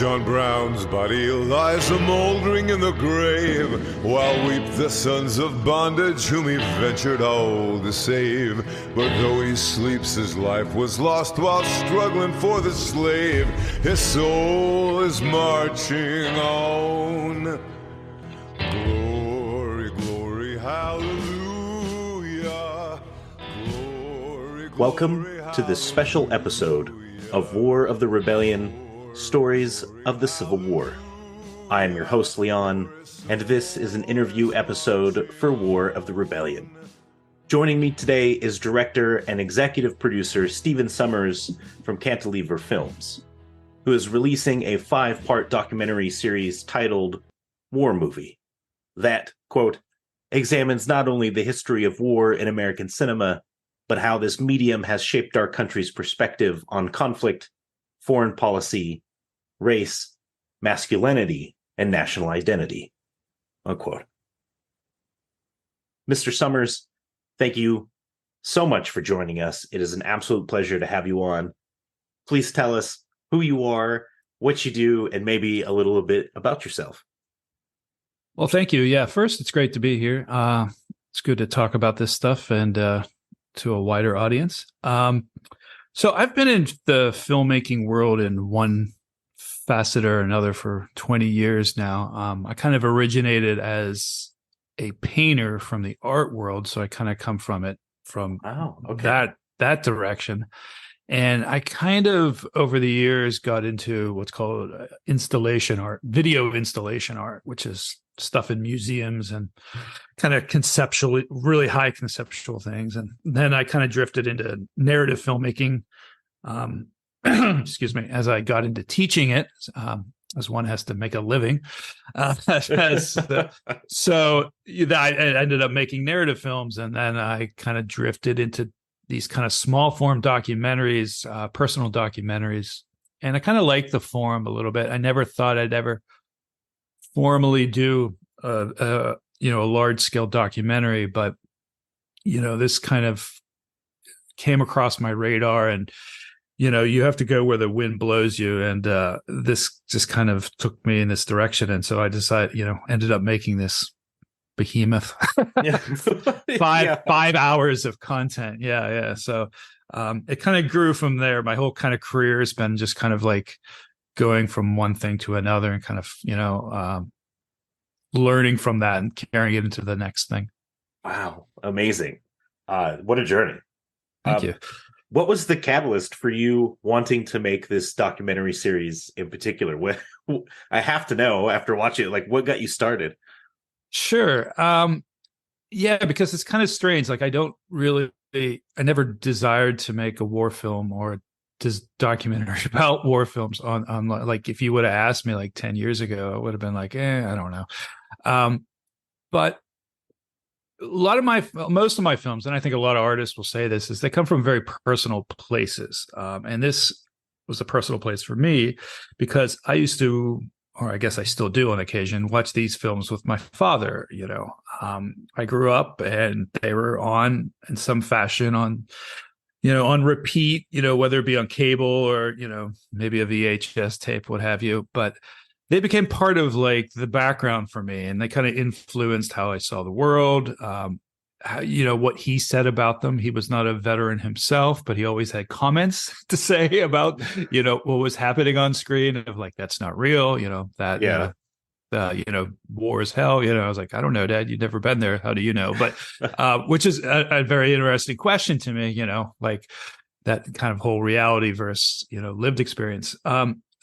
John Brown's body lies a-mouldering in the grave, while weep the sons of bondage whom he ventured all to save. But though he sleeps, his life was lost while struggling for the slave. His soul is marching on. Glory, glory, hallelujah. Glory, Welcome glory, to this special episode of War of the Rebellion, Stories of the Civil War. I am your host, Leon, and this is an interview episode for War of the Rebellion. Joining me today is director and executive producer Stephen Summers from Cantilever Films, who is releasing a 5-part documentary series titled War Movie that, quote, examines not only the history of war in American cinema, but how this medium has shaped our country's perspective on conflict, foreign policy, race, masculinity, and national identity, unquote. Mr. Summers, thank you so much for joining us. It is an absolute pleasure to have you on. Please tell us who you are, what you do, and maybe a little bit about yourself. Well, thank you. Yeah, first, it's great to be here. It's good to talk about this stuff and to a wider audience. So I've been in the filmmaking world in one facet or another for 20 years now. I kind of originated as a painter from the art world, so I kind of come from that direction. And I kind of, over the years, got into what's called installation art, video installation art, which is stuff in museums and kind of conceptual, really high conceptual things. And then I kind of drifted into narrative filmmaking, excuse me, as I got into teaching it, as one has to make a living. So I ended up making narrative films, and then I kind of drifted into these kind of small form documentaries, personal documentaries. And I kind of like the form a little bit. I never thought I'd ever formally do a large scale documentary, but this kind of came across my radar, and you have to go where the wind blows you, and this just kind of took me in this direction. And so I decided, ended up making this behemoth. five hours of content. Yeah. So it kind of grew from there. My whole kind of career has been just kind of like going from one thing to another and kind of learning from that and carrying it into the next thing. Wow, amazing. What a journey. Thank you. What was the catalyst for you wanting to make this documentary series in particular? What I have to know after watching it, like, what got you started? Sure. Yeah, because it's kind of strange. Like, I never desired to make a war film or this documentary about war films on like, if you would have asked me like 10 years ago, I would have been like, I don't know. But most of my films, and I think a lot of artists will say this, is they come from very personal places. And this was a personal place for me because I used to, or I guess I still do on occasion, watch these films with my father. I grew up and they were on in some fashion on repeat, whether it be on cable or, maybe a VHS tape, what have you. But they became part of like the background for me, and they kind of influenced how I saw the world. What he said about them. He was not a veteran himself, but he always had comments to say about, what was happening on screen, of like, that's not real, war is hell. I was like, I don't know, Dad, you've never been there. How do you know? But, which is a very interesting question to me, like that kind of whole reality versus, lived experience.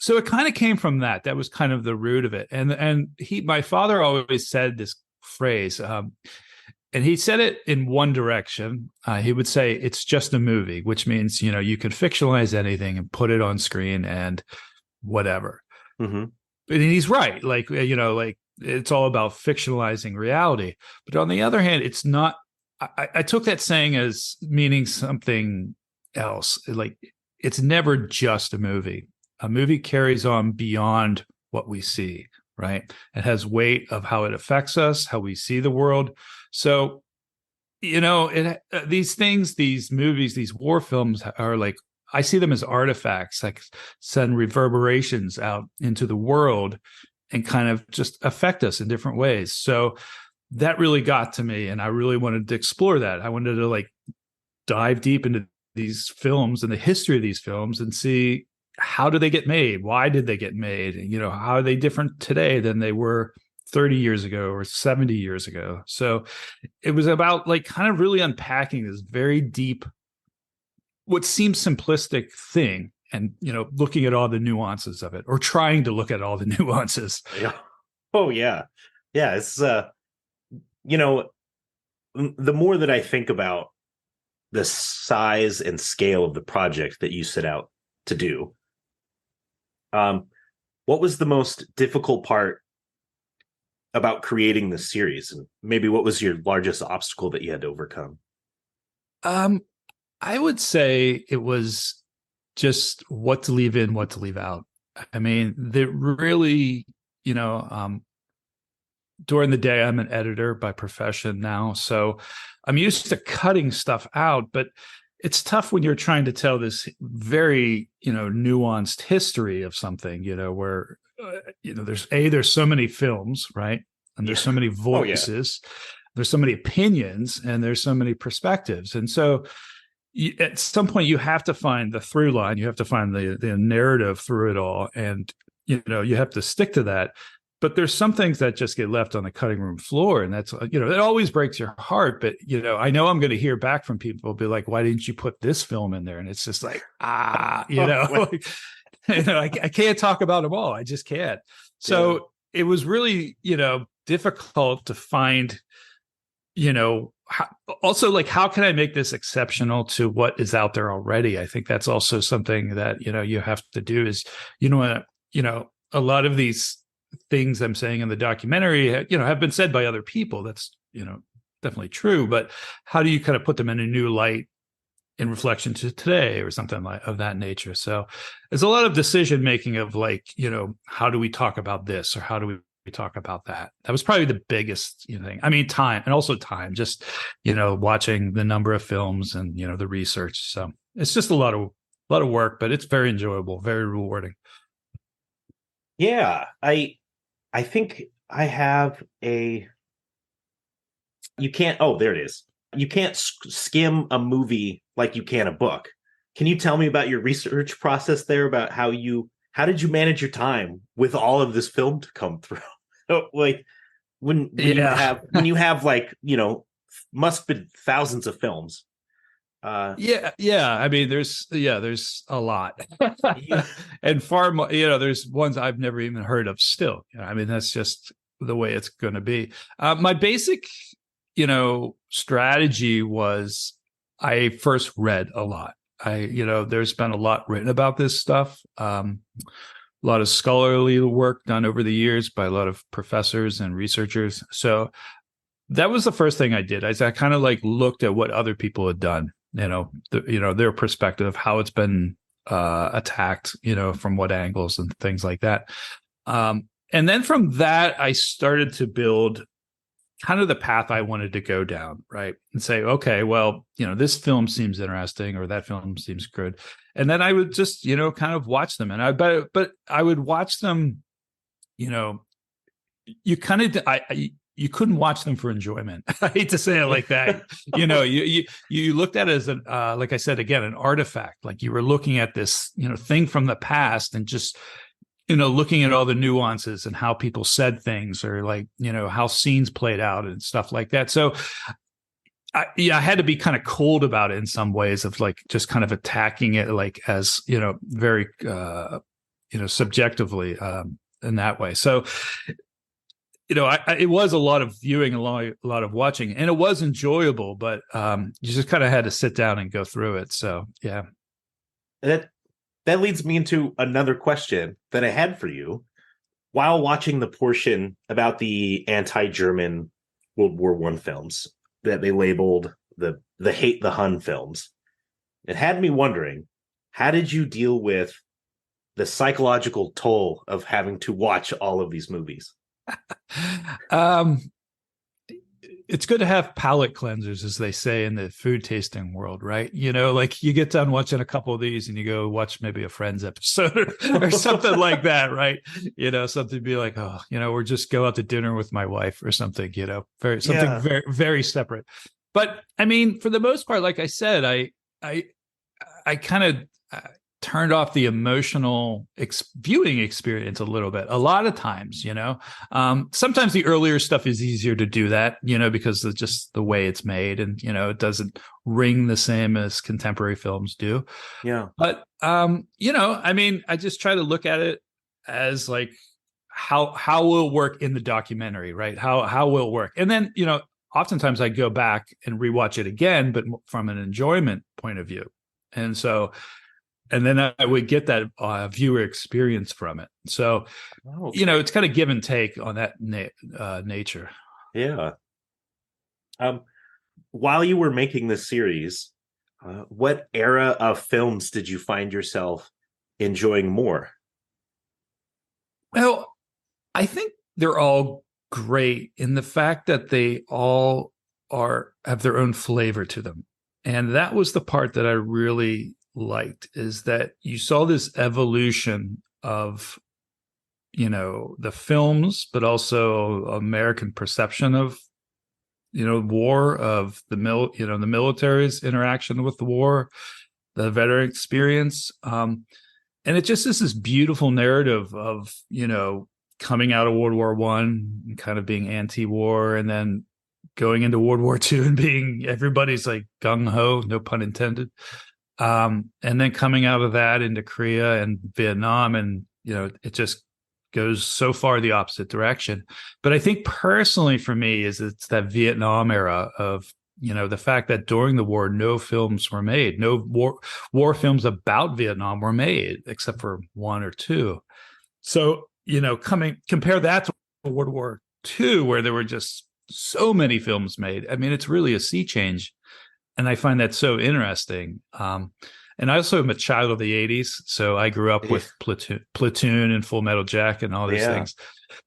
So it kind of came from that. That was kind of the root of it. And my father always said this phrase, and he said it in one direction. He would say, it's just a movie, which means, you can fictionalize anything and put it on screen and whatever. Mm-hmm. And he's right. Like, it's all about fictionalizing reality. But on the other hand, it's not, I took that saying as meaning something else. Like, it's never just a movie. A movie carries on beyond what we see, right? It has weight of how it affects us, how we see the world. So, these things, these movies, these war films are like I see them as artifacts, like send reverberations out into the world and kind of just affect us in different ways. So that really got to me, and I really wanted to explore that. I wanted to like dive deep into these films and the history of these films and see, how do they get made? Why did they get made? And, how are they different today than they were 30 years ago or 70 years ago? So it was about like kind of really unpacking this very deep, what seems simplistic thing, and, looking at all the nuances of it, or trying to look at all the nuances. Yeah. Oh yeah. Yeah. It's, the more that I think about the size and scale of the project that you set out to do, what was the most difficult part about creating this series, and maybe what was your largest obstacle that you had to overcome? I would say it was just what to leave in, what to leave out. I mean, they really, during the day, I'm an editor by profession now, so I'm used to cutting stuff out, but it's tough when you're trying to tell this very, nuanced history of something, where, there's so many films, right? And there's so many voices, there's so many opinions, and there's so many perspectives. And so at some point you have to find the through line, you have to find the narrative through it all. And, you have to stick to that. But there's some things that just get left on the cutting room floor. And that's, it always breaks your heart. But, I know I'm going to hear back from people be like, why didn't you put this film in there? And it's just like, I can't talk about them all. I just can't. So it was really, difficult to find, also like, how can I make this exceptional to what is out there already? I think that's also something that, you have to do is, a lot of these things I'm saying in the documentary, have been said by other people. That's, definitely true. But how do you kind of put them in a new light in reflection to today or something like of that nature? So there's a lot of decision making of like, how do we talk about this, or how do we talk about that? That was probably the biggest thing. I mean, time, and also time, just, watching the number of films and, the research. So it's just a lot of work, but it's very enjoyable, very rewarding. Yeah, I think I have you can't, oh, there it is. You can't skim a movie like you can a book. Can you tell me about your research process there, about how did you manage your time with all of this film to come through? Like when you have like, must be thousands of films. Yeah. I mean, there's a lot, and far more. There's ones I've never even heard of. Still, I mean, that's just the way it's going to be. My basic, strategy was I first read a lot. There's been a lot written about this stuff. A lot of scholarly work done over the years by a lot of professors and researchers. So that was the first thing I did. I kind of like looked at what other people had done. Their perspective, how it's been attacked, from what angles and things like that. And then from that, I started to build kind of the path I wanted to go down, right? And say, okay, well, this film seems interesting, or that film seems good. And then I would just, kind of watch them. And but I would watch them, you kind of, you couldn't watch them for enjoyment. I hate to say it like that. You looked at it as an, like I said, again, an artifact. Like you were looking at this, thing from the past, and just, looking at all the nuances and how people said things, or like, how scenes played out and stuff like that. So I had to be kind of cold about it in some ways, of like just kind of attacking it like as, very, subjectively in that way. So, it was a lot of viewing, a lot of watching, and it was enjoyable, but you just kind of had to sit down and go through it. So, yeah. That leads me into another question that I had for you. While watching the portion about the anti-German World War I films that they labeled the Hate the Hun films, it had me wondering, how did you deal with the psychological toll of having to watch all of these movies? it's good to have palate cleansers, as they say in the food tasting world, right? Like you get done watching a couple of these and you go watch maybe a Friends episode or something like that, right? Something to be like, oh, or just go out to dinner with my wife or something, very, very separate. But I mean, for the most part, like I said, I kind of turned off the emotional viewing experience a little bit. A lot of times, sometimes the earlier stuff is easier to do that, because of just the way it's made, and it doesn't ring the same as contemporary films do. Yeah. But I mean, I just try to look at it as like how will it work in the documentary, right? How will it work? And then oftentimes I go back and rewatch it again, but from an enjoyment point of view. And then I would get that viewer experience from it. So, it's kind of give and take on that nature. Yeah. While you were making this series, what era of films did you find yourself enjoying more? Well, I think they're all great in the fact that they all have their own flavor to them. And that was the part that I really liked, is that you saw this evolution of the films, but also American perception of war, of the the military's interaction with the war, the veteran experience, and it just is this beautiful narrative of coming out of World War One and kind of being anti-war, and then going into World War II and being everybody's like gung-ho, no pun intended. And then coming out of that into Korea and Vietnam, and it just goes so far the opposite direction. But I think personally for me it's that Vietnam era of the fact that during the war no films were made, no war films about Vietnam were made except for one or two. So compare that to World War II, where there were just so many films made. I mean, it's really a sea change. And I find that so interesting. And I also am a child of the 80s. So I grew up with Platoon and Full Metal Jacket and all these things.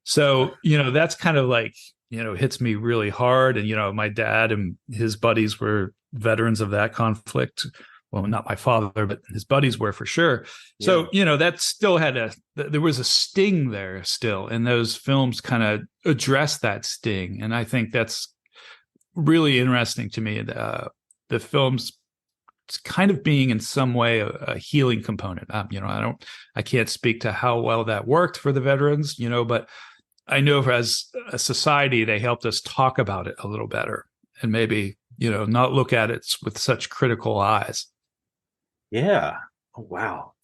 So, that's kind of like, hits me really hard. And, my dad and his buddies were veterans of that conflict. Well, not my father, but his buddies were for sure. Yeah. So, that still there was a sting there still. And those films kind of address that sting. And I think that's really interesting to me. The films kind of being in some way a healing component. I can't speak to how well that worked for the veterans, but I know as a society, they helped us talk about it a little better and maybe, not look at it with such critical eyes. Yeah. Oh, wow.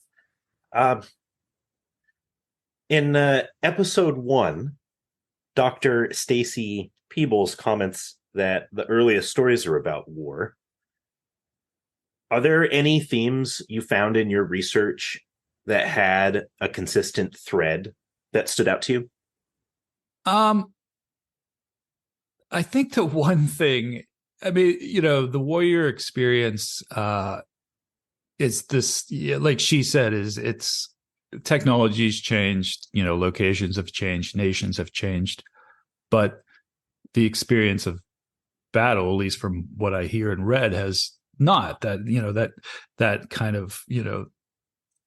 In episode 1, Dr. Stacy Peebles comments that the earliest stories are about war. Are there any themes you found in your research that had a consistent thread that stood out to you? I think the one thing, I mean, the warrior experience is this, like she said, it's technology's changed, locations have changed, nations have changed, but the experience of battle, at least from what I hear and read, has not. That kind of the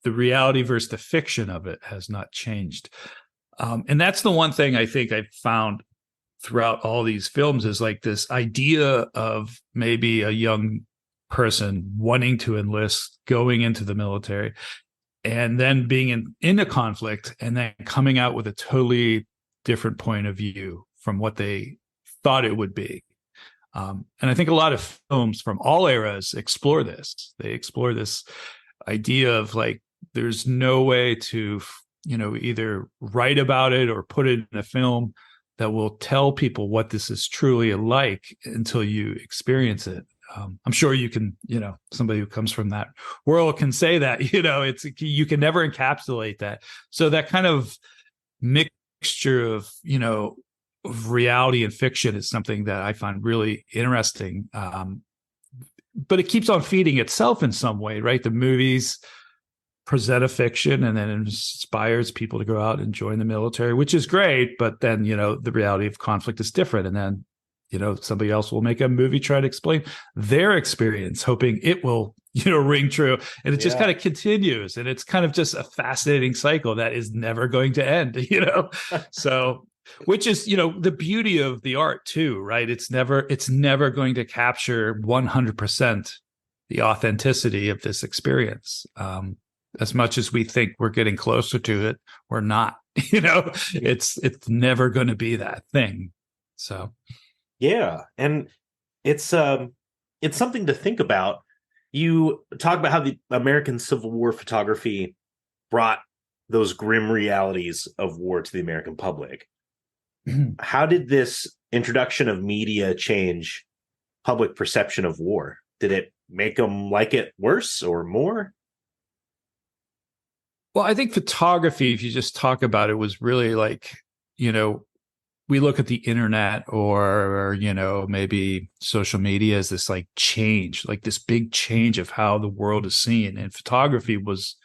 reality versus the fiction of it has not changed, and that's the one thing I think I found throughout all these films is like this idea of maybe a young person wanting to enlist, going into the military, and then being in a conflict, and then coming out with a totally different point of view from what they thought it would be. And I think a lot of films from all eras explore this. They explore this idea of like, there's no way to, either write about it or put it in a film that will tell people what this is truly like until you experience it. I'm sure you can, somebody who comes from that world can say that, you can never encapsulate that. So that kind of mixture of, of reality and fiction is something that I find really interesting. But it keeps on feeding itself in some way, right? The movies present a fiction and then inspires people to go out and join the military, which is great. But then, the reality of conflict is different. And then, somebody else will make a movie try to explain their experience, hoping it will, ring true. And it just kind of continues. And it's kind of just a fascinating cycle that is never going to end, So, which is, the beauty of the art too, right? It's never going to capture 100% the authenticity of this experience. As much as we think we're getting closer to it, we're not. It's never going to be that thing. So, yeah, and it's something to think about. You talk about how the American Civil War photography brought those grim realities of war to the American public. How did this introduction of media change public perception of war? Did it make them like it worse or more? Well, I think photography, if you just talk about it, was really like, we look at the internet or maybe social media as this like change, like this big change of how the world is seen. And photography was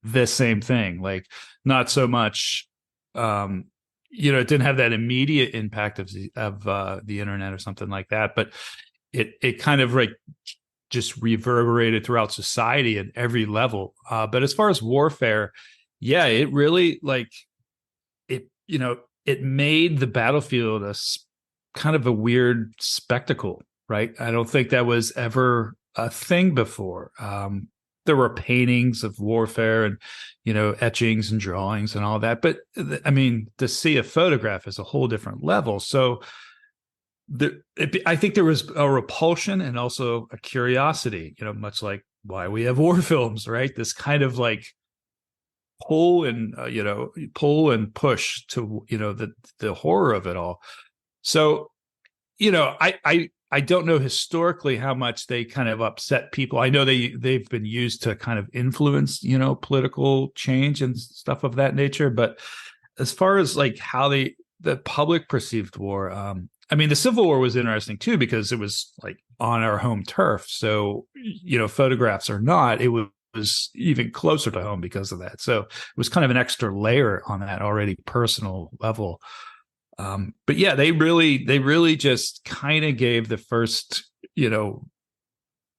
the same thing, like not so much, it didn't have that immediate impact of the internet or something like that, but it kind of like just reverberated throughout society at every level. But as far as warfare, yeah, it really it made the battlefield kind of a weird spectacle, right? I don't think that was ever a thing before. There were paintings of warfare and, etchings and drawings and all that. But I mean, to see a photograph is a whole different level. So I think there was a repulsion and also a curiosity, much like why we have war films, right? This kind of like pull and push to, the horror of it all. So, I don't know historically how much they kind of upset people. I know they've been used to kind of influence, political change and stuff of that nature. But as far as like how the public perceived war, I mean, the Civil War was interesting too, because it was like on our home turf. So, photographs or not, it was even closer to home because of that. So it was kind of an extra layer on that already personal level. But yeah, they really just kind of gave the first,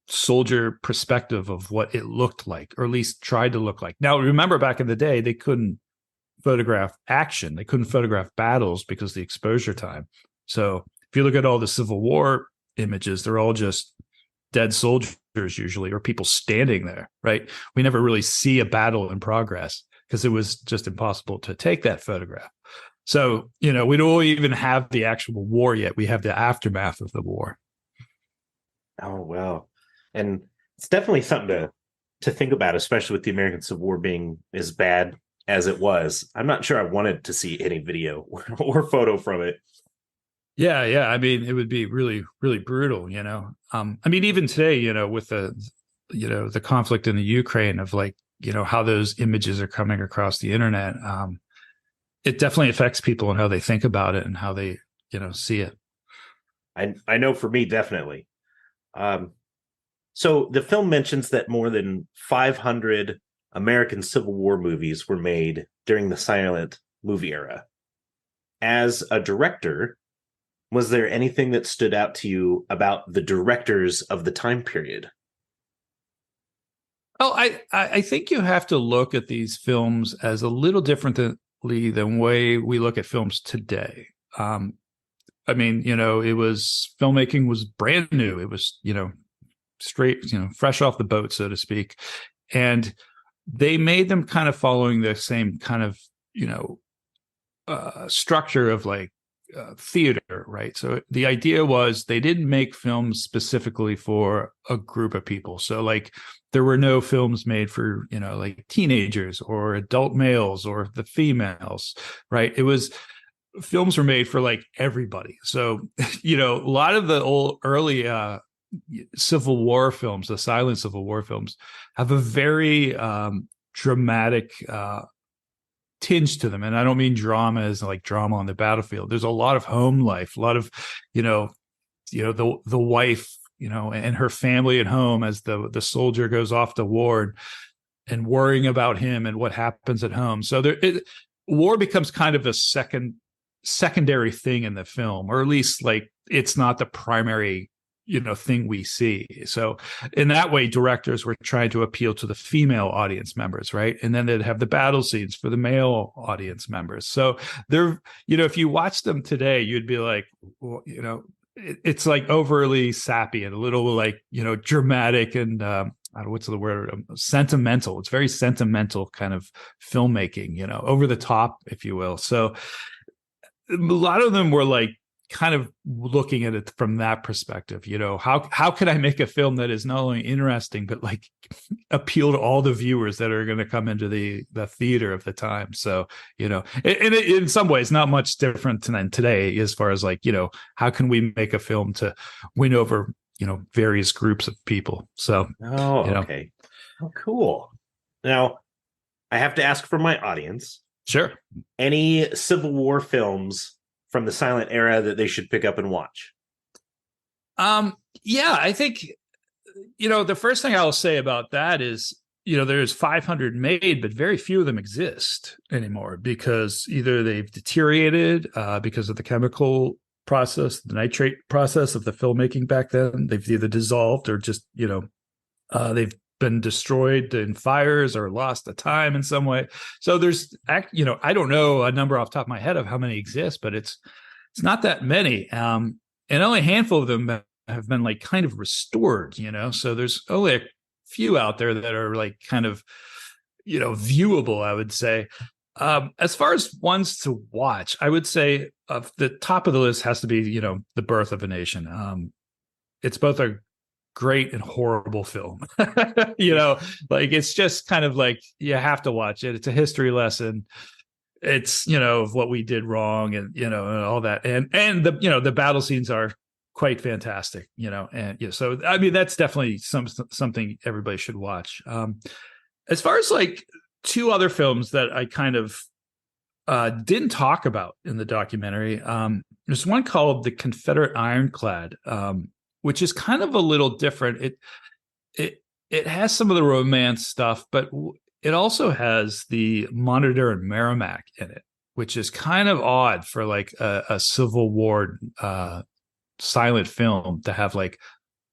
soldier perspective of what it looked like, or at least tried to look like. Now, remember back in the day, they couldn't photograph action. They couldn't photograph battles because of the exposure time. So if you look at all the Civil War images, they're all just dead soldiers usually, or people standing there, right? We never really see a battle in progress because it was just impossible to take that photograph. So, we don't even have the actual war yet. We have the aftermath of the war. Oh, wow. And it's definitely something to think about, especially with the American Civil War being as bad as it was. I'm not sure I wanted to see any video or photo from it. Yeah. I mean, it would be really, really brutal, I mean, even today, with the conflict in the Ukraine of like, how those images are coming across the internet. It definitely affects people and how they think about it and how they, see it. I know for me, definitely. So the film mentions that more than 500 American Civil War movies were made during the silent movie era. As a director, was there anything that stood out to you about the directors of the time period? Oh, I think you have to look at these films as a little differently than way we look at films today. I mean, it was filmmaking was brand new. It was, straight, fresh off the boat, so to speak. And they made them kind of following the same kind of, structure of like theater, right? So the idea was they didn't make films specifically for a group of people. So like there were no films made for, like teenagers or adult males or the females, right? It was films were made for like everybody. So, a lot of the early Civil War films, the silent Civil War films, have a very dramatic tinge to them. And I don't mean drama as like drama on the battlefield. There's a lot of home life, a lot of, the wife, and her family at home as the soldier goes off to war and worrying about him and what happens at home. So war becomes kind of a second secondary thing in the film, or at least like it's not the primary thing we see. So in that way, directors were trying to appeal to the female audience members, right? And then they'd have the battle scenes for the male audience members. So they're, if you watch them today, you'd be like, well, it's like overly sappy and a little like, dramatic and what's the word? Sentimental. It's very sentimental kind of filmmaking, over the top, if you will. So a lot of them were like kind of looking at it from that perspective. How can I make a film that is not only interesting but like appeal to all the viewers that are going to come into the theater of the time? So in some ways not much different than today, as far as like how can we make a film to win over various groups of people. So okay. Oh, cool. Now I have to ask for my audience, sure, any Civil War films from the silent era that they should pick up and watch? Yeah, I think, the first thing I'll say about that is, there's 500 made, but very few of them exist anymore because either they've deteriorated because of the chemical process, the nitrate process of the filmmaking back then. They've either dissolved or just, they've been destroyed in fires or lost to time in some way. So there's, I don't know a number off the top of my head of how many exist, but it's not that many. And only a handful of them have been like kind of restored, so there's only a few out there that are like kind of, viewable, I would say. As far as ones to watch, I would say the top of the list has to be, The Birth of a Nation. It's both a great and horrible film. Like it's just kind of like you have to watch it. It's a history lesson. It's of what we did wrong and and all that, and the battle scenes are quite fantastic. So I mean that's definitely something everybody should watch. As far as like two other films that I kind of didn't talk about in the documentary, there's one called The Confederate Ironclad, which is kind of a little different. It has some of the romance stuff, but it also has the Monitor and Merrimack in it, which is kind of odd for like a Civil War silent film to have like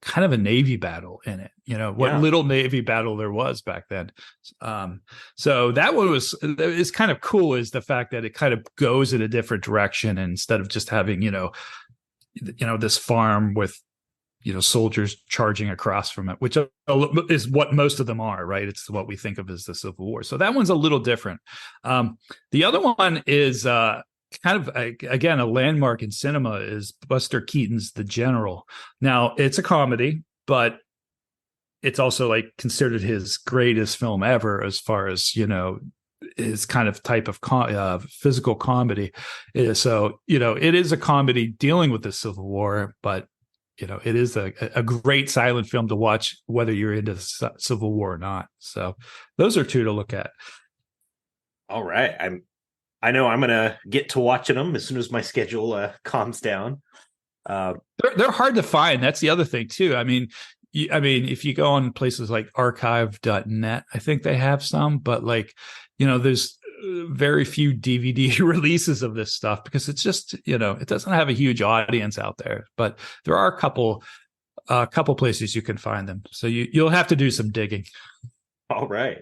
kind of a Navy battle in it. Little Navy battle there was back then. So that one is kind of cool, is the fact that it kind of goes in a different direction, and instead of just having this farm with soldiers charging across from it, which is what most of them are, right? It's what we think of as the Civil War. So that one's a little different. The other one is kind of, again, a landmark in cinema, is Buster Keaton's The General. Now, it's a comedy, but it's also like considered his greatest film ever as far as, his kind of type of physical comedy. So, it is a comedy dealing with the Civil War, but it is a great silent film to watch, whether you're into the Civil War or not. So those are two to look at. All right. I know I'm going to get to watching them as soon as my schedule calms down. They're hard to find. That's the other thing too. I mean, if you go on places like archive.net, I think they have some, but like, there's very few DVD releases of this stuff because it's just, it doesn't have a huge audience out there, but there are a couple places you can find them. So you'll have to do some digging. All right.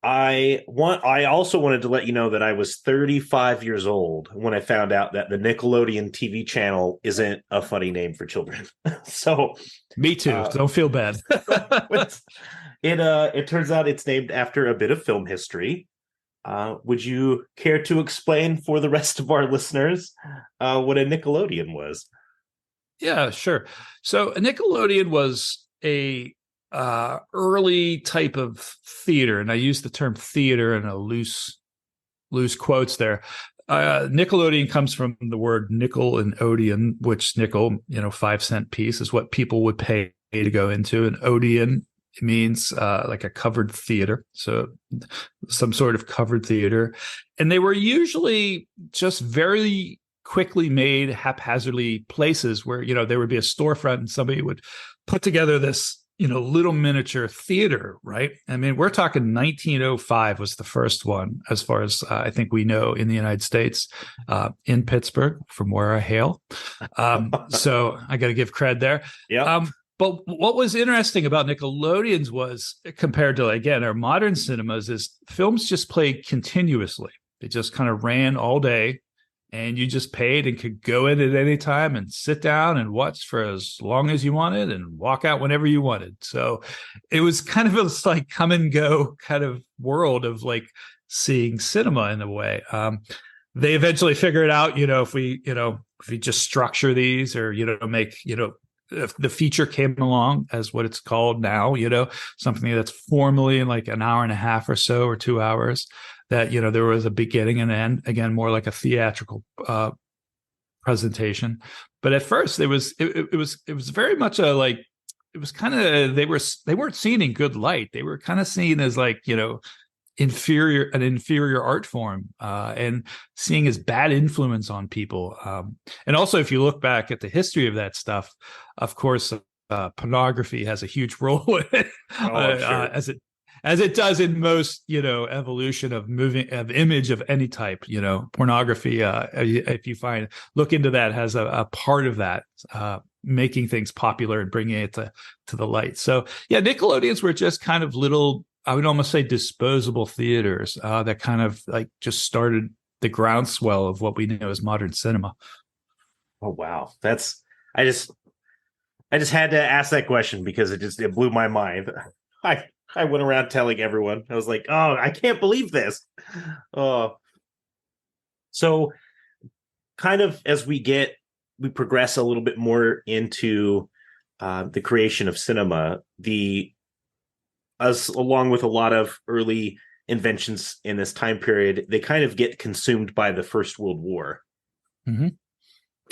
I also wanted to let you know that I was 35 years old when I found out that the Nickelodeon TV channel isn't a funny name for children. So me too. Don't feel bad. It turns out it's named after a bit of film history. Would you care to explain for the rest of our listeners what a Nickelodeon was? Yeah, sure. So a Nickelodeon was a early type of theater, and I use the term theater in a loose quotes there. Nickelodeon comes from the word nickel and Odeon, which nickel, 5-cent piece, is what people would pay to go into. And Odeon means like a covered theater, so some sort of covered theater. And they were usually just very quickly made haphazardly places where there would be a storefront and somebody would put together this little miniature theater, right? I mean, we're talking 1905 was the first one, as far as I think we know in the United States, in Pittsburgh, from where I hail. So I got to give cred there. Yeah. But what was interesting about Nickelodeon's was, compared to, again, our modern cinemas, is films just played continuously. They just kind of ran all day, and you just paid and could go in at any time and sit down and watch for as long as you wanted and walk out whenever you wanted. So it was kind of this like come and go kind of world of like seeing cinema in a way. They eventually figured out, if we just structure these, or, make, if the feature came along as what it's called now, something that's formally in like an hour and a half or so, or 2 hours, that, there was a beginning and end, again, more like a theatrical presentation. But at first it was very much a, like, it was kind of, they weren't seen in good light. They were kind of seen as like, an inferior art form, and seeing as bad influence on people. And also, if you look back at the history of that stuff, of course, pornography has a huge role in it, sure. As it does in most, evolution of image of any type. Pornography, if you look into that, has a part of that, making things popular and bringing it to the light. So yeah, Nickelodeons were just kind of little, I would almost say, disposable theaters that kind of like just started the groundswell of what we know as modern cinema. Oh wow, I just had to ask that question because it blew my mind. I went around telling everyone. I was like, oh, I can't believe this. So kind of as we progress a little bit more into the creation of cinema, along with a lot of early inventions in this time period, they kind of get consumed by the First World War. Mm-hmm.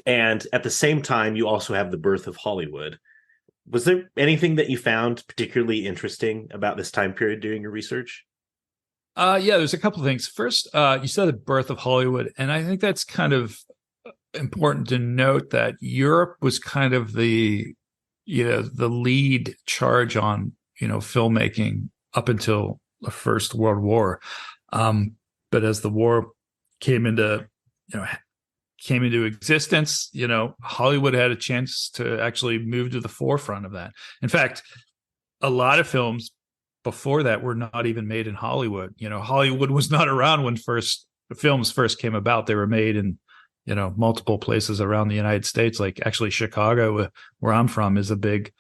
And at the same time, you also have the birth of Hollywood. Was there anything that you found particularly interesting about this time period during your research? Yeah, there's a couple of things. First, you said the birth of Hollywood, and I think that's kind of important to note that Europe was kind of the lead charge on, filmmaking up until the First World War. But as the war came into existence, Hollywood had a chance to actually move to the forefront of that. In fact, a lot of films before that were not even made in Hollywood. Hollywood was not around when films first came about. They were made in, multiple places around the United States. Like actually Chicago, where I'm from, was a big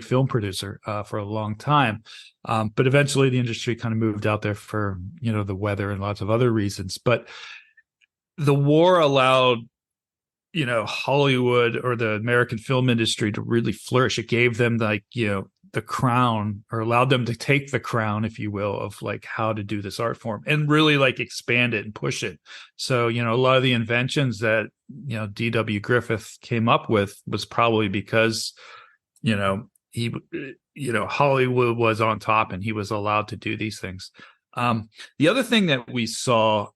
film producer for a long time. But eventually the industry kind of moved out there for, the weather and lots of other reasons. But the war allowed, Hollywood or the American film industry to really flourish. It gave them the crown, or allowed them to take the crown, if you will, of like how to do this art form and really like expand it and push it. So, a lot of the inventions that, D.W. Griffith came up with was probably because, Hollywood was on top and he was allowed to do these things. The other thing that we saw,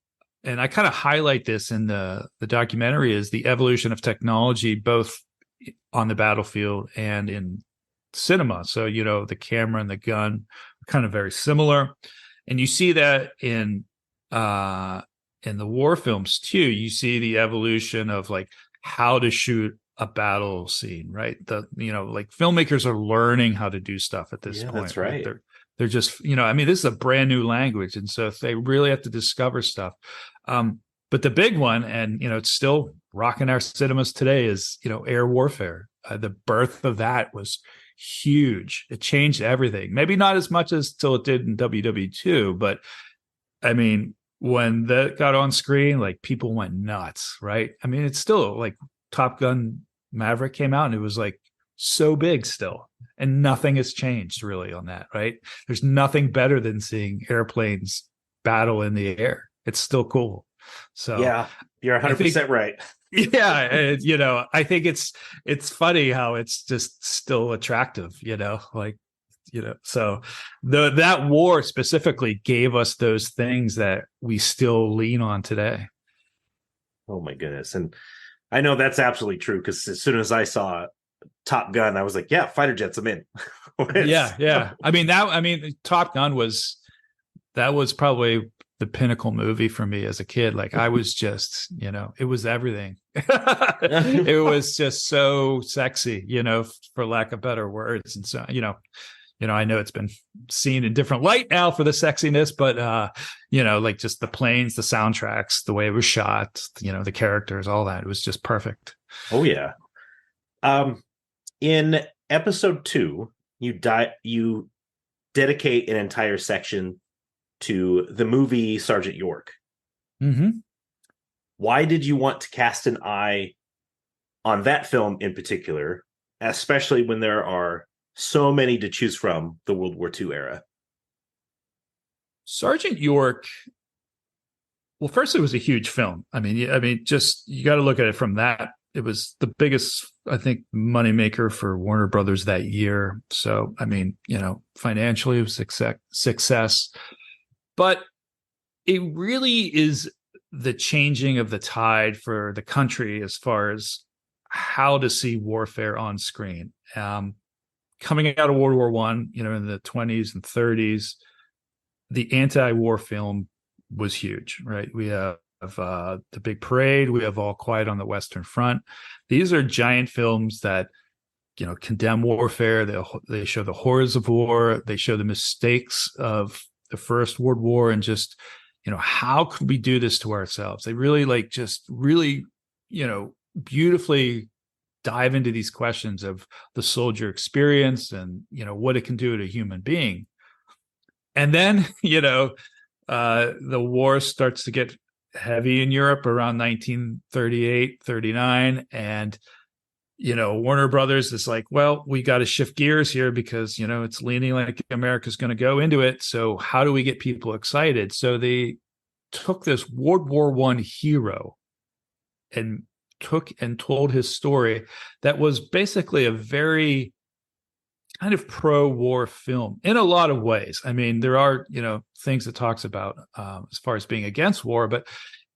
and I kind of highlight this in the documentary, is the evolution of technology, both on the battlefield and in cinema. So, the camera and the gun are kind of very similar. And you see that in the war films too. You see the evolution of like how to shoot a battle scene, right? Like filmmakers are learning how to do stuff at this point. That's right. They're just, this is a brand new language. And so if they really have to discover stuff. But the big one, and, it's still rocking our cinemas today, is, air warfare. The birth of that was huge. It changed everything. Maybe not as much as till it did in WW2, but I mean, when that got on screen, like people went nuts, right? I mean, it's still like Top Gun Maverick came out and it was like so big still, and nothing has changed really on that, right? There's nothing better than seeing airplanes battle in the air. It's still cool. So yeah, you're 100% right. Yeah, I think it's funny how it's just still attractive, so that war specifically gave us those things that we still lean on today. Oh my goodness. And I know that's absolutely true, because as soon as I saw Top Gun, I was like, yeah, fighter jets, I'm in. Yeah. I mean, Top Gun was probably the pinnacle movie for me as a kid. Like I was just, it was everything. It was just so sexy, for lack of better words. And so, I know it's been seen in different light now for the sexiness, but like just the planes, the soundtracks, the way it was shot, the characters, all that. It was just perfect. Oh yeah. In episode 2, you dedicate an entire section to the movie Sergeant York. Mm-hmm. Why did you want to cast an eye on that film in particular, especially when there are so many to choose from the World War II era? Sergeant York. Well, first, it was a huge film. I mean, just you got to look at it from that. It was the biggest, I think, moneymaker for Warner Brothers that year. So, I mean, financially, it was success. But it really is the changing of the tide for the country as far as how to see warfare on screen. Coming out of World War I, in the 20s and 30s, the anti-war film was huge, right? We have The Big Parade. We have All Quiet on the Western Front. These are giant films that, condemn warfare. They show the horrors of war. They show the mistakes of the First World War and just, how could we do this to ourselves? They really beautifully dive into these questions of the soldier experience and, what it can do to a human being. And then, the war starts to get heavy in Europe around 1938, 39. And, Warner Brothers is like, well, we got to shift gears here because, it's leaning like America's going to go into it. So how do we get people excited? So they took this World War I hero and told his story that was basically a very kind of pro-war film in a lot of ways. I mean, there are, things it talks about as far as being against war, but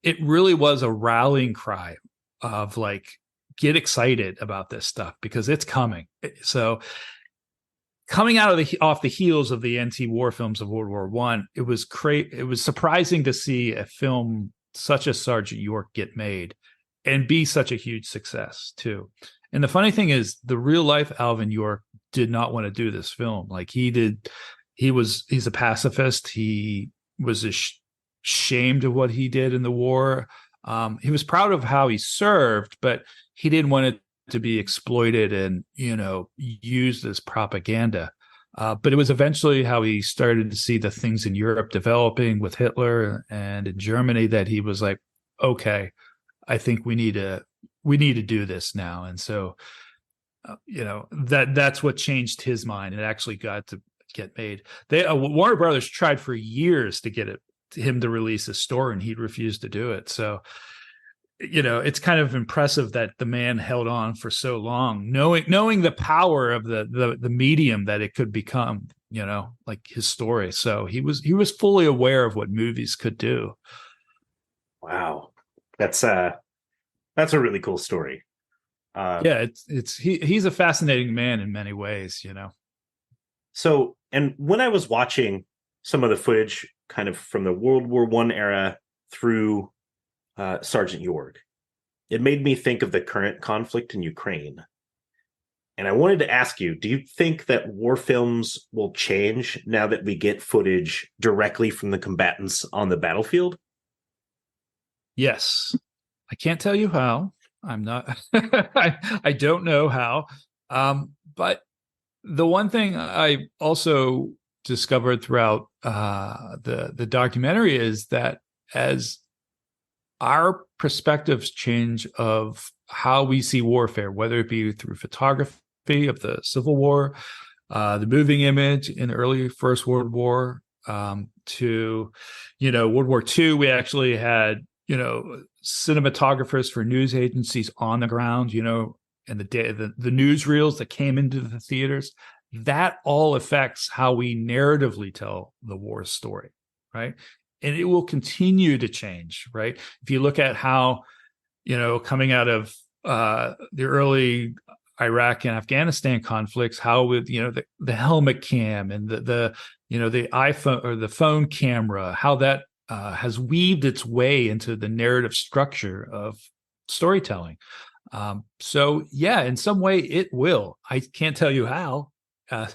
it really was a rallying cry of like, get excited about this stuff because it's coming. So coming out of off the heels of the anti-war films of World War I, it was surprising to see a film such as Sergeant York get made and be such a huge success too. And the funny thing is, the real life Alvin York did not want to do this film. Like he's a pacifist. He was ashamed of what he did in the war. He was proud of how he served, but he didn't want it to be exploited and, used as propaganda. But it was eventually how he started to see the things in Europe developing with Hitler and in Germany that he was like, okay, I think we need to do this now. And so, that's what changed his mind. It actually got to get made. Warner Brothers tried for years to get him to release a story, and he'd refused to do it. So, it's kind of impressive that the man held on for so long, knowing the power of the medium that it could become, like his story. So he was fully aware of what movies could do. Wow. That's a really cool story. Yeah, he's a fascinating man in many ways, So, and when I was watching some of the footage kind of from the World War I era through Sergeant York, it made me think of the current conflict in Ukraine. And I wanted to ask you, do you think that war films will change now that we get footage directly from the combatants on the battlefield? Yes. I can't tell you how. I'm not, I don't know how. But the one thing I also discovered throughout the documentary is that as our perspectives change of how we see warfare, whether it be through photography of the Civil War, the moving image in the early First World War, to, World War II, we actually had, cinematographers for news agencies on the ground, and the newsreels that came into the theaters. That all affects how we narratively tell the war story, right? And it will continue to change, right? If you look at how, coming out of the early Iraq and Afghanistan conflicts, how with the helmet cam and the iPhone or the phone camera, how that has weaved its way into the narrative structure of storytelling. So yeah, in some way it will. I can't tell you how,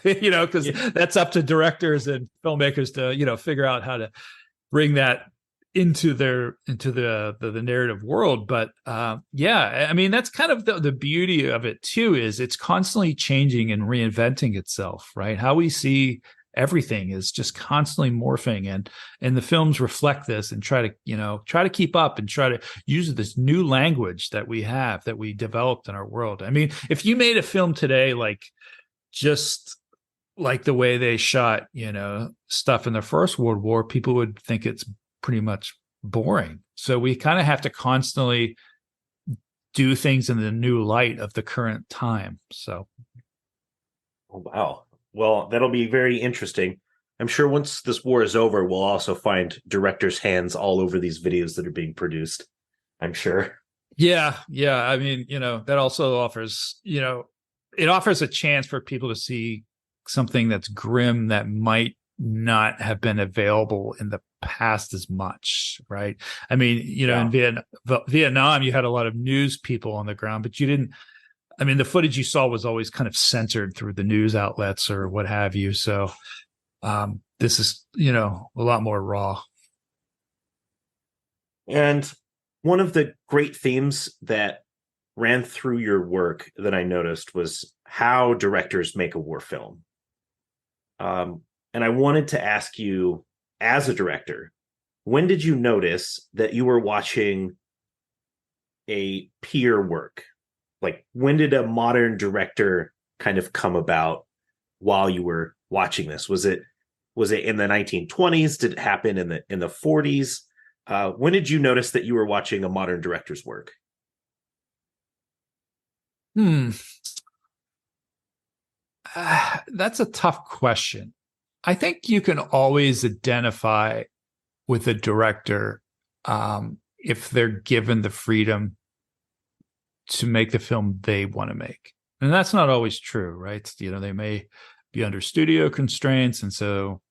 because that's up to directors and filmmakers to figure out how to bring that into the narrative world. But I mean, that's kind of the beauty of it too, is it's constantly changing and reinventing itself, right? How we see everything is just constantly morphing, and the films reflect this and try to keep up and try to use this new language that we developed in our world. I mean, if you made a film today just like the way they shot stuff in the First World War, people would think it's pretty much boring. So we kind of have to constantly do things in the new light of the current time. So oh, wow. Well, that'll be very interesting. I'm sure once this war is over, we'll also find directors' hands all over these videos that are being produced. I'm sure. Yeah. I mean, that also offers, it offers a chance for people to see something that's grim that might not have been available in the past as much, right? I mean, in Vietnam, you had a lot of news people on the ground, but you didn't. I mean, the footage you saw was always kind of censored through the news outlets or what have you. So this is, a lot more raw. And one of the great themes that ran through your work that I noticed was how directors make a war film. And I wanted to ask you, as a director, when did you notice that you were watching a peer work? Like, when did a modern director kind of come about while you were watching this? Was it in the 1920s? Did it happen in the 40s? When did you notice that you were watching a modern director's work? That's a tough question. I think you can always identify with a director if they're given the freedom to make the film they want to make. And that's not always true, right? They may be under studio constraints, and so,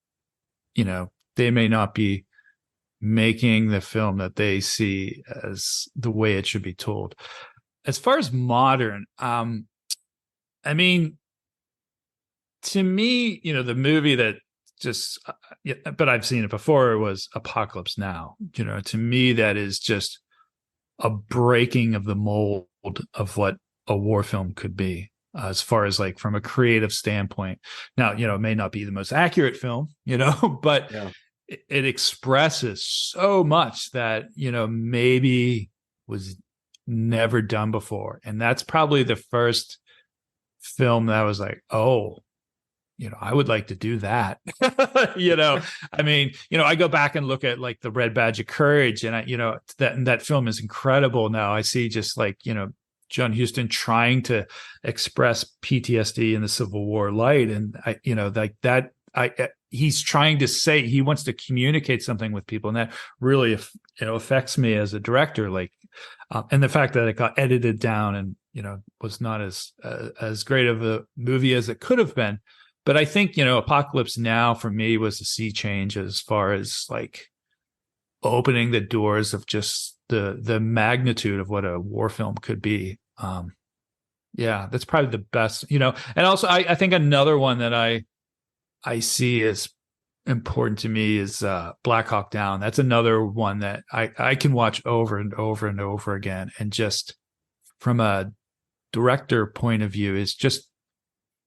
they may not be making the film that they see as the way it should be told. As far as modern, I mean, to me, the movie that but I've seen it before, was Apocalypse Now. To me, that is just a breaking of the mold of what a war film could be, as far as from a creative standpoint. Now, it may not be the most accurate film, but it expresses so much that, maybe was never done before. And that's probably the first film that I was like, oh, I would like to do that. I mean, I go back and look at the Red Badge of Courage, and that film is incredible. Now I see just John Huston trying to express PTSD in the Civil War light. And he's trying to say, he wants to communicate something with people. And that really, affects me as a director, and the fact that it got edited down and, was not as great of a movie as it could have been. But I think, Apocalypse Now for me was a sea change as far as opening the doors of just the magnitude of what a war film could be. That's probably the best, and also I think another one that I see as important to me is Black Hawk Down. That's another one that I can watch over and over and over again. And just from a director point of view, is just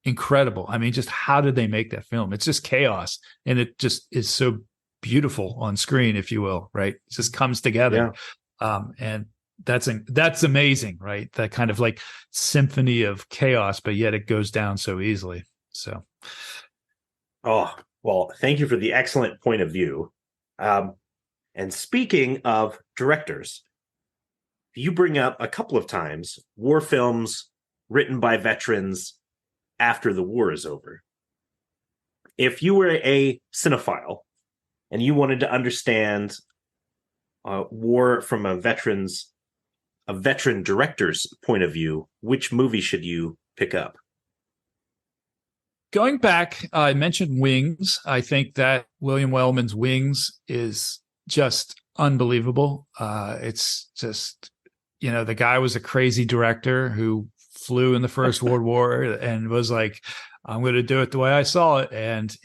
incredible. I mean, just how did they make that film? It's just chaos, and it just is so beautiful on screen, if you will, right? It just comes together. And that's amazing, right? That kind of symphony of chaos, but yet it goes down so easily. So oh, well, thank you for the excellent point of view. And speaking of directors, you bring up a couple of times war films written by veterans after the war is over. If you were a cinephile and you wanted to understand war from a veteran director's point of view, which movie should you pick up? Going back, I mentioned Wings. I think that William Wellman's Wings is just unbelievable. It's just, the guy was a crazy director who flew in the First World War and was like, I'm going to do it the way I saw it. And,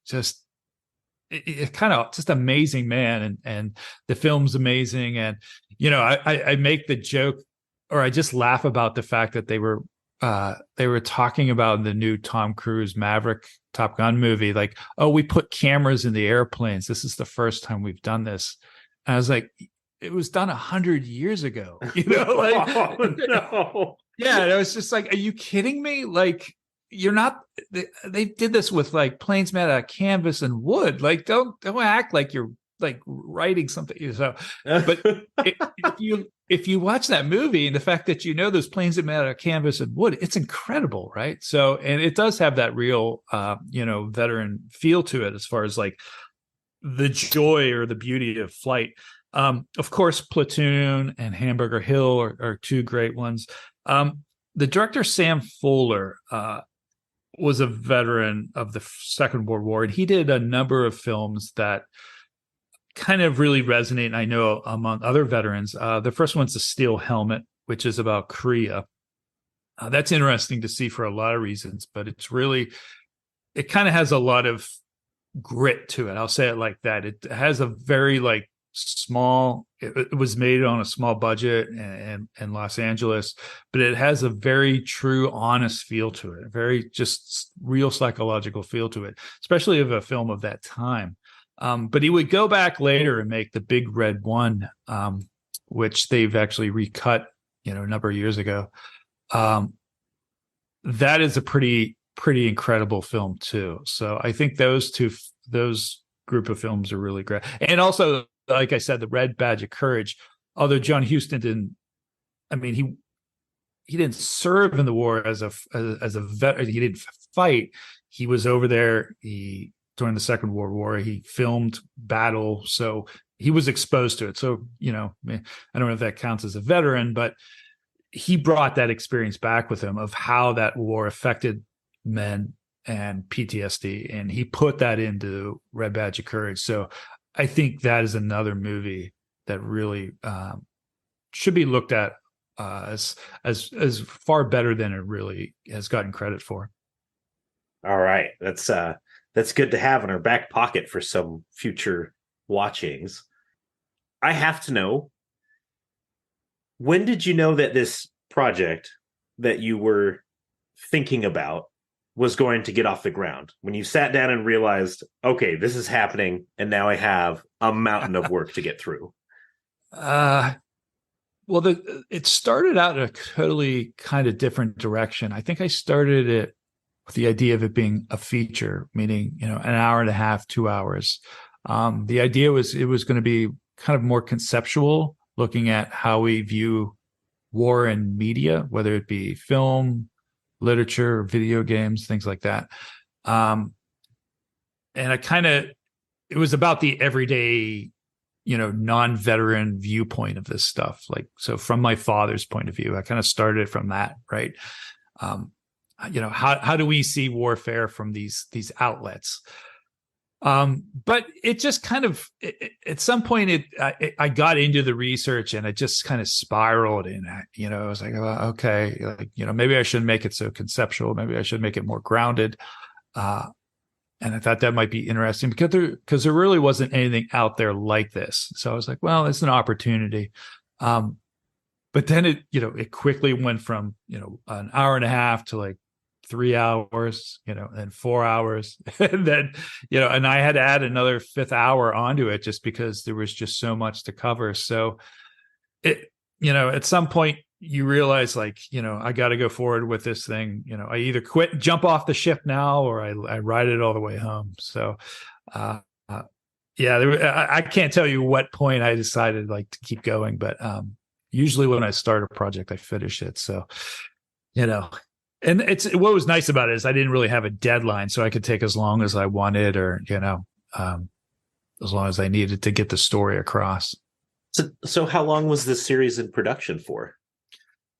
just it kind of just amazing man. And the film's amazing. And, I make the joke, or I just laugh about the fact that they were talking about the new Tom Cruise Maverick Top Gun movie, like, oh, we put cameras in the airplanes. This is the first time we've done this. And I was like, it was done 100 years ago, like, oh, no. Yeah. And I was just like, are you kidding me? Like, you're not, they did this with like planes made out of canvas and wood. Like, don't act like you're like writing something. So, but if you watch that movie and the fact that those planes are made out of canvas and wood, it's incredible, right? So, and it does have that real, veteran feel to it as far as like the joy or the beauty of flight. Of course, Platoon and Hamburger Hill are two great ones. The director Sam Fuller was a veteran of the Second World War, and he did a number of films that kind of really resonate, I know, among other veterans. The first one's The Steel Helmet, which is about Korea. That's interesting to see for a lot of reasons, but it kind of has a lot of grit to it. I'll say it like that. It has a very like small, it was made on a small budget in Los Angeles, but it has a very true, honest feel to it, a very just real psychological feel to it, especially of a film of that time. But he would go back later and make The Big Red One, which they've actually recut, a number of years ago. That is a pretty incredible film too. So I think those group of films are really great. And also, like I said, The Red Badge of Courage, although John Huston he didn't serve in the war as a vet. He didn't fight. He was over there. During the Second World War, he filmed battle, so he was exposed to it. So, I don't know if that counts as a veteran, but he brought that experience back with him of how that war affected men and PTSD, and he put that into Red Badge of Courage. So I think that is another movie that really should be looked at as far better than it really has gotten credit for. All right, that's good to have in our back pocket for some future watchings. I have to know, when did you know that this project that you were thinking about was going to get off the ground? When you sat down and realized, okay, this is happening, and now I have a mountain of work to get through. Well, it started out in a totally kind of different direction. I think I started it with the idea of it being a feature, meaning, an hour and a half, 2 hours. The idea was it was going to be kind of more conceptual, looking at how we view war in media, whether it be film, literature, video games, things like that. And it was about the everyday, non-veteran viewpoint of this stuff. Like, so from my father's point of view, I kind of started from that, right? How do we see warfare from these outlets? But it just kind of, at some point, I got into the research and it just kind of spiraled in. I was like, oh, okay, maybe I shouldn't make it so conceptual. Maybe I should make it more grounded. And I thought that might be interesting because there really wasn't anything out there like this. So I was like, well, it's an opportunity. But then it quickly went from, an hour and a half to like 3 hours, and 4 hours. And then, and I had to add another fifth hour onto it just because there was just so much to cover. So at some point you realize like, I got to go forward with this thing. I either jump off the ship now, or I ride it all the way home. So, I can't tell you what point I decided like to keep going, but, usually when I start a project, I finish it. So, and what was nice about it is I didn't really have a deadline, so I could take as long as I wanted, or, as long as I needed to get the story across. So how long was this series in production for?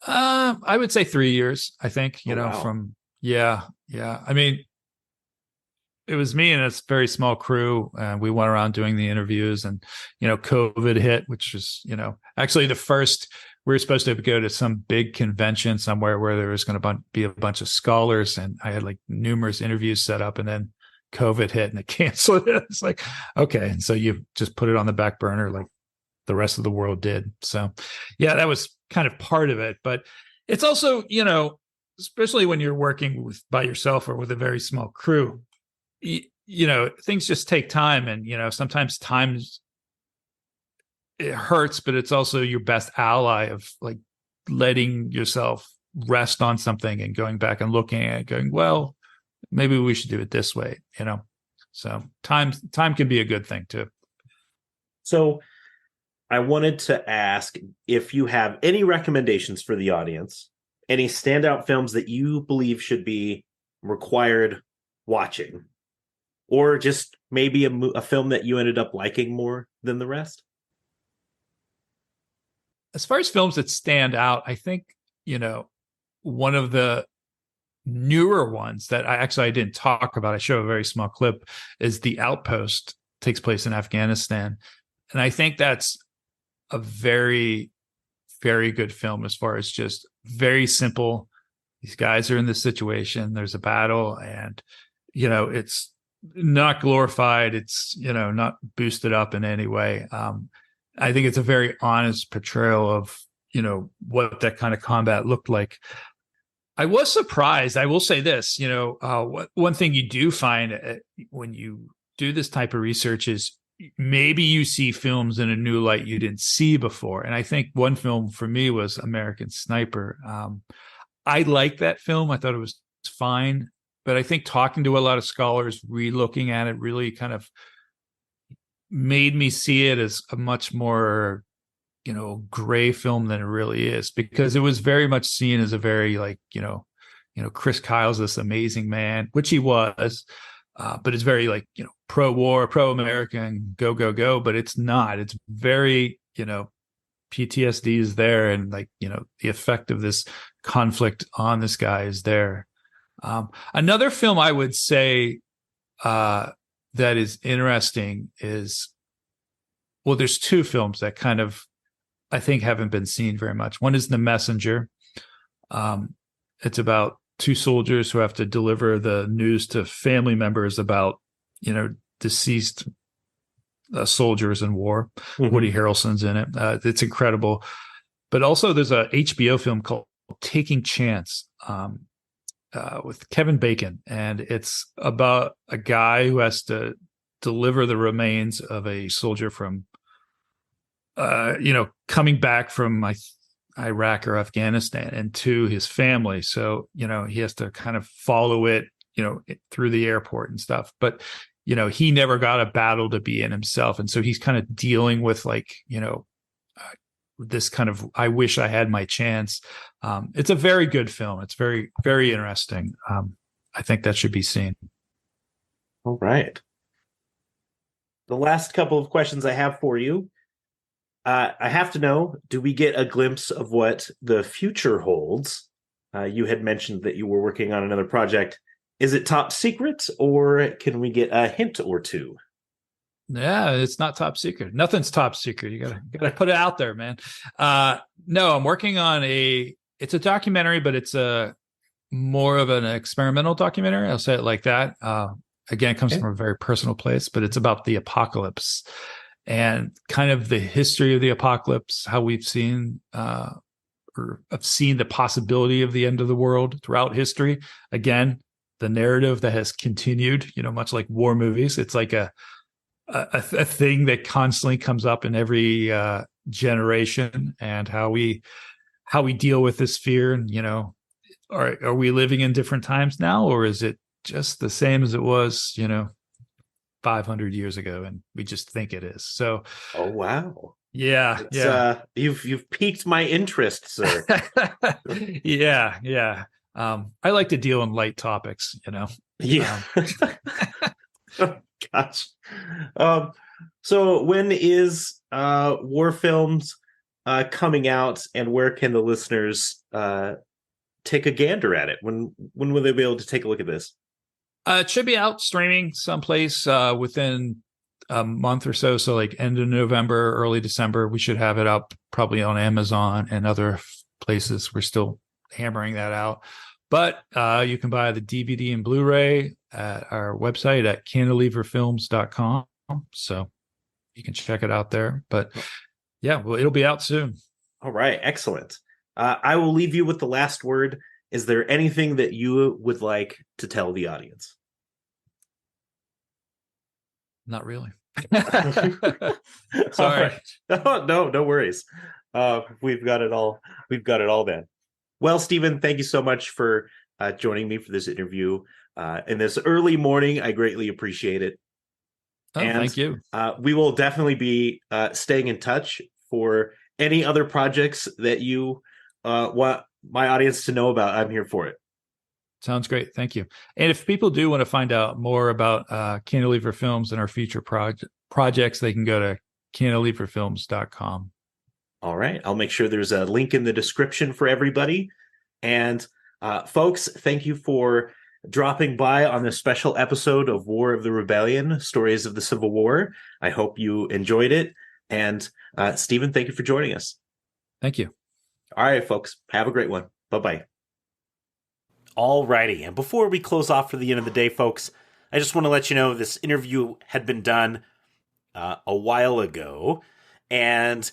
I would say 3 years, I think, Oh, wow. Yeah. I mean, it was me and a very small crew. We went around doing the interviews, and, COVID hit, which was, actually we were supposed to go to some big convention somewhere where there was going to be a bunch of scholars. And I had like numerous interviews set up, and then COVID hit and they canceled it. It's like, okay. And so you just put it on the back burner like the rest of the world did. So yeah, that was kind of part of it. But it's also, especially when you're working by yourself or with a very small crew, things just take time. And, sometimes times it hurts, but it's also your best ally of like letting yourself rest on something and going back and looking at it, going, well, maybe we should do it this way, So time can be a good thing too. So I wanted to ask if you have any recommendations for the audience, any standout films that you believe should be required watching, or just maybe a film that you ended up liking more than the rest. As far as films that stand out, I think, one of the newer ones that I didn't talk about, I show a very small clip, is The Outpost. Takes place in Afghanistan. And I think that's a very, very good film as far as just very simple. These guys are in this situation. There's a battle, and, it's not glorified. It's, not boosted up in any way. I think it's a very honest portrayal of, what that kind of combat looked like. I was surprised. I will say this, one thing you do find when you do this type of research is maybe you see films in a new light you didn't see before. And I think one film for me was American Sniper. I liked that film. I thought it was fine. But I think talking to a lot of scholars, re-looking at it, really kind of made me see it as a much more, gray film than it really is, because it was very much seen as a very like, Chris Kyle's this amazing man, which he was, but it's very like, pro-war, pro-American, go, go, go. But it's not. It's very, PTSD is there, and like, the effect of this conflict on this guy is there. Another film I would say that is interesting is, well, there's two films that kind of, I think, haven't been seen very much. One is The Messenger. It's about two soldiers who have to deliver the news to family members about, deceased soldiers in war. Mm-hmm. Woody Harrelson's in it. It's incredible. But also there's a HBO film called Taking Chance, with Kevin Bacon. And it's about a guy who has to deliver the remains of a soldier from, coming back from Iraq or Afghanistan, and to his family. So, he has to kind of follow it, through the airport and stuff. But, he never got a battle to be in himself. And so he's kind of dealing with like, this kind of, I wish I had my chance. It's a very good film. It's very, very interesting. I think that should be seen. All right. The last couple of questions I have for you. I have to know, do we get a glimpse of what the future holds? You had mentioned that you were working on another project. Is it top secret, or can we get a hint or two? Yeah, it's not top secret. Nothing's top secret. You gotta put it out there, man. No, I'm working on it's a documentary, but it's a more of an experimental documentary. I'll say it like that. Again, it comes from a very personal place, but it's about the apocalypse and kind of the history of the apocalypse, how we've seen or have seen the possibility of the end of the world throughout history. Again, the narrative that has continued, much like war movies. It's like a thing that constantly comes up in every generation, and how we deal with this fear. And, are we living in different times now, or is it just the same as it was, 500 years ago, and we just think it is? So, oh wow, yeah. You've piqued my interest, sir. Yeah. I like to deal in light topics, Yeah. Oh, gosh. So when is War Films coming out, and where can the listeners take a gander at it? When will they be able to take a look at this? It should be out streaming someplace within a month or so. So like end of November, early December, we should have it up probably on Amazon and other places. We're still hammering that out. But you can buy the DVD and Blu-ray at our website at cantileverfilms.com. So you can check it out there. But yeah, well, it'll be out soon. All right. Excellent. I will leave you with the last word. Is there anything that you would like to tell the audience? Not really. Sorry. No worries. We've got it all. We've got it all then. Well, Stephen, thank you so much for joining me for this interview in this early morning. I greatly appreciate it. Oh, and thank you. We will definitely be staying in touch for any other projects that you want my audience to know about. I'm here for it. Sounds great. Thank you. And if people do want to find out more about Cantilever Films and our future projects, they can go to cantileverfilms.com. All right. I'll make sure there's a link in the description for everybody. And folks, thank you for dropping by on this special episode of War of the Rebellion, Stories of the Civil War. I hope you enjoyed it. And Stephen, thank you for joining us. Thank you. All right, folks. Have a great one. Bye-bye. All righty. And before we close off for the end of the day, folks, I just want to let you know this interview had been done a while ago. And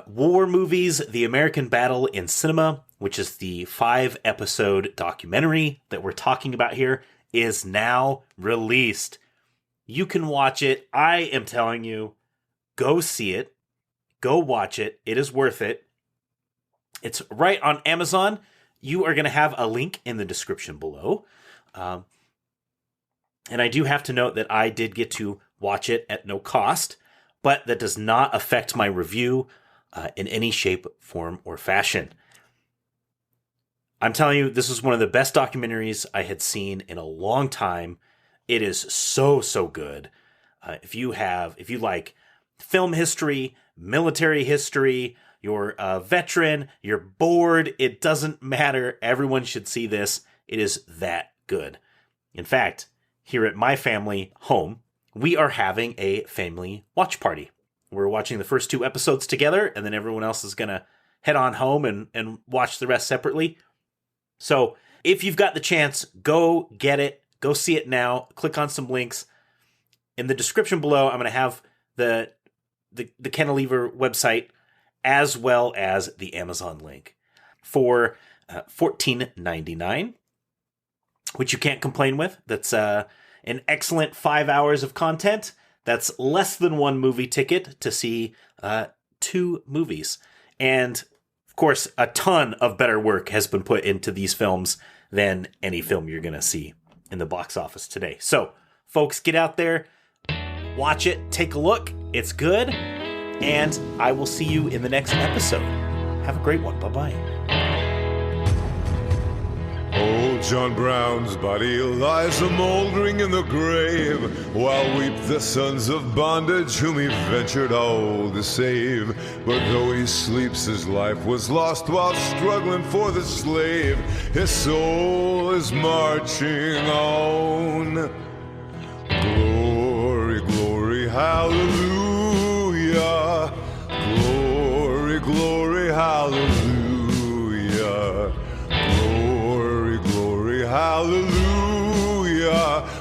War Movies, The American Battle in Cinema, which is the 5-episode documentary that we're talking about here, is now released. You can watch it. I am telling you, go see it. Go watch it. It is worth it. It's right on Amazon. You are going to have a link in the description below. And I do have to note that I did get to watch it at no cost, but that does not affect my review in any shape, form, or fashion. I'm telling you, this is one of the best documentaries I had seen in a long time. It is so good. If you like film history, military history, you're a veteran, you're bored, it doesn't matter. Everyone should see this. It is that good. In fact, here at my family home, we are having a family watch party. We're watching the first 2 episodes together, and then everyone else is going to head on home and watch the rest separately. So if you've got the chance, go get it. Go see it now. Click on some links. In the description below, I'm going to have the Cantilever website as well as the Amazon link for $14.99, which you can't complain with. That's an excellent 5 hours of content. That's less than 1 movie ticket to see 2 movies. And, of course, a ton of better work has been put into these films than any film you're going to see in the box office today. So, folks, get out there, watch it, take a look. It's good. And I will see you in the next episode. Have a great one. Bye-bye. Old John Brown's body lies a-mouldering in the grave, while weep the sons of bondage whom he ventured all to save. But though he sleeps, his life was lost while struggling for the slave. His soul is marching on. Glory, glory, hallelujah. Glory, glory, hallelujah. Glory, glory, hallelujah.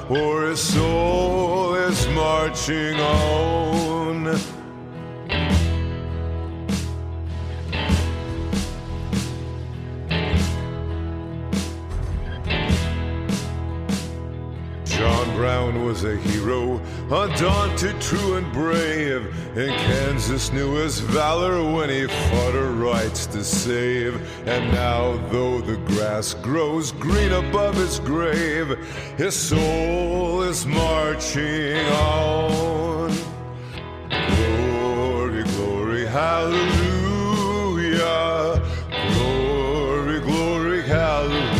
For his soul is marching on. John Brown was a hero, undaunted, true and brave, and Kansas knew his valor when he fought her rights to save. And now, though the grass grows green above his grave, his soul is marching on. Glory, glory, hallelujah. Glory, glory, hallelujah.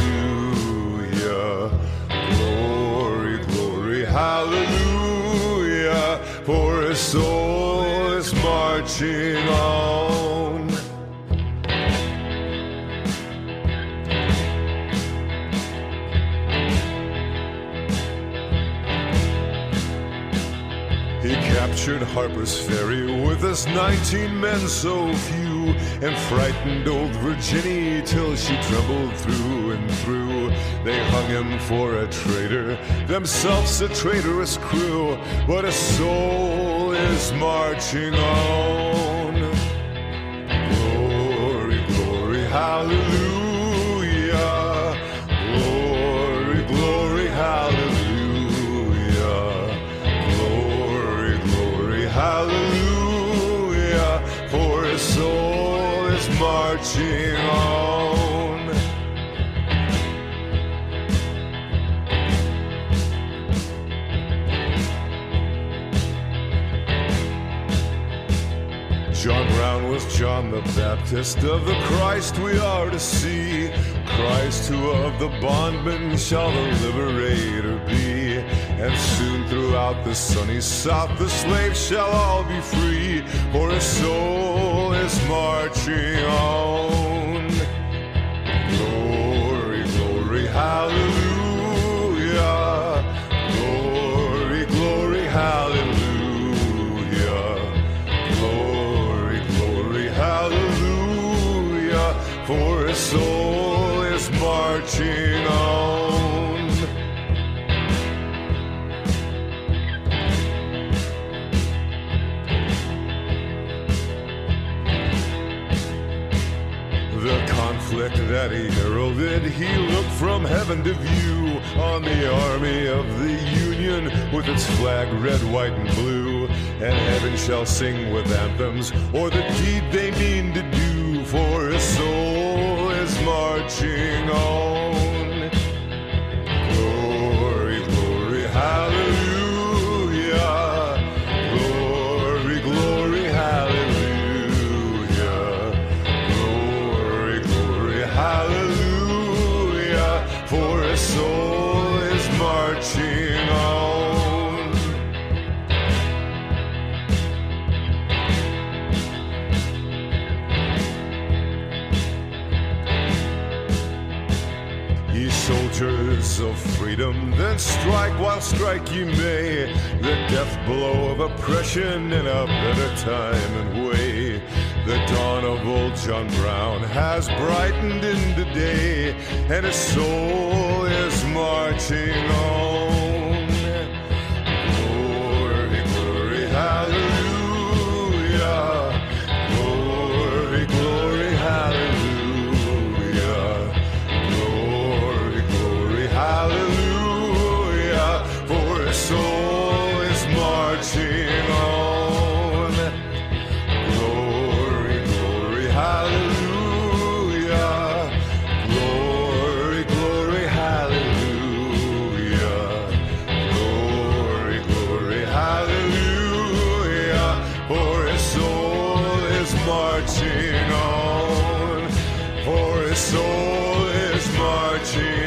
Hallelujah, for his soul is marching on. captured Harper's Ferry with us 19 men so few, and frightened old Virginia till she trembled through and through. They hung him for a traitor, themselves a traitorous crew, but his soul is marching on. Glory, glory, hallelujah. Glory, glory, hallelujah. Glory, glory, hallelujah. For his soul is marching on. John Brown was John the Baptist, of the Christ we are to see. Christ who of the bondman shall the liberator be. And soon throughout the sunny South the slaves shall all be free, for his soul is marching on. Glory, glory, hallelujah. Glory, glory, hallelujah. Hallelujah, for his soul is marching on. The conflict that he heralded, he looked from heaven to view on the army of the Union with its flag red, white, and blue. And heaven shall sing with anthems o'er the deed they mean to do, for his soul is marching on. Glory, glory, hallelujah. Glory, glory, hallelujah. Glory, glory, hallelujah. For his soul is marching on. Soldiers of freedom, then strike while strike ye may, the death blow of oppression in a better time and way. The dawn of old John Brown has brightened into day, and his soul is marching on. Glory, glory, hallelujah. Glory, glory, hallelujah. Hallelujah, for his soul is marching on. Glory, glory, hallelujah. Glory, glory, hallelujah. Glory, glory, hallelujah. For his soul is marching on. For his soul is marching